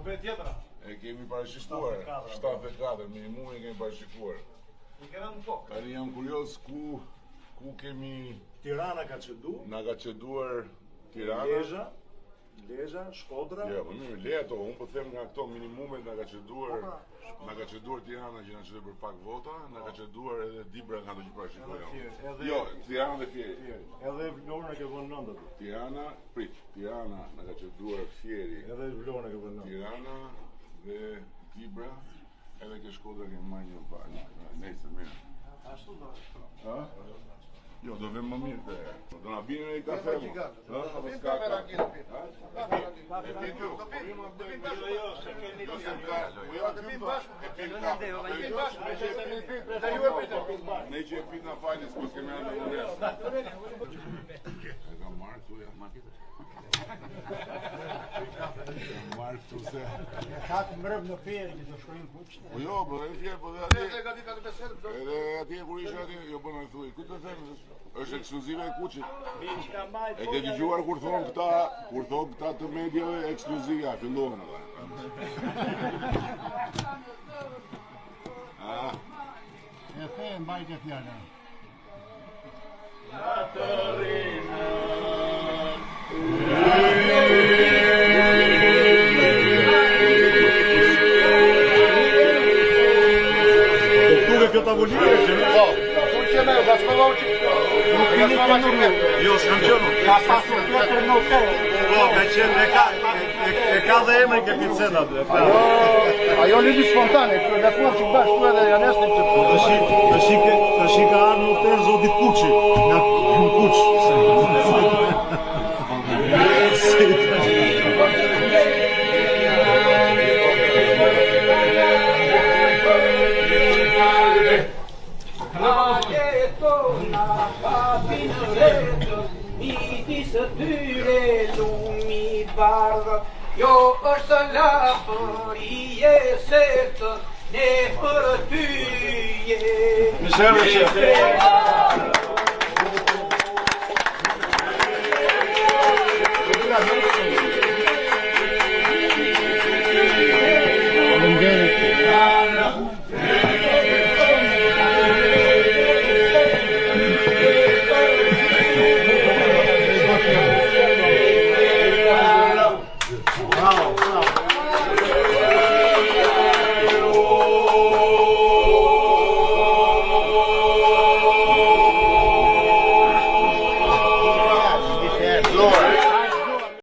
bëhet tjetra? E kemi parashikuar, 74, minimumin kemi parashikuar. I kemi në fok. Tani jam kurioz ku kemi... Tirana ka qedu. Na ka qeduar Tirana. Lezhë, Shkodra. Jo, po mirë, le ato, unë po them nga këto minimumet na ka qeduar Tirana që na qeduar për pak vota, na ka qeduar edhe Dibra nga ato që parashikojmë. Jo, Tirana dhe Fieri. Edhe Vlorën e ke vënë 9 aty. Tirana na ka qeduar Fieri. Edhe Vlorën e ke vënë 9. Tirana dhe Dibra, edhe ke Shkodra ke marrë një palë. Nejse, mirë. Ashtu do. Ha? Jo, do vem më mirë të do na bini në kafe. Ha? Apo s'ka? Ne që e pit na falë, s'po kemi ardhur në mes. E kam marrë këtu ja market. Marrë këtu se Ka të mërëm në ferë që do shkojnë kuqë. Po jo, po e fjerë, po dhe atje... Edhe atje kur ishe atje, jo bënë e thuj, ku të themë, është ekskluzive e kuqit. E ke dëgjuar kur thonë këta të medjave ekskluzivja, fillohen edhe. E the e mbajt e fjallën. Kjo tavolinë që më po. Unë që me, ga s'pëllohë që Jo, s'kam qenë. Ka pasur tjetër në hotel. Po, ka qenë e ka dhe emrin ke picena aty. ajo lidi spontane, kjo lefon që bash tu edhe janë esnim që Tash ka ardhur në hotel zoti Kuçi, nga Kuç. Së tyre lumi bardhë, jo është lapërie se të ne për tyje. Mishërë,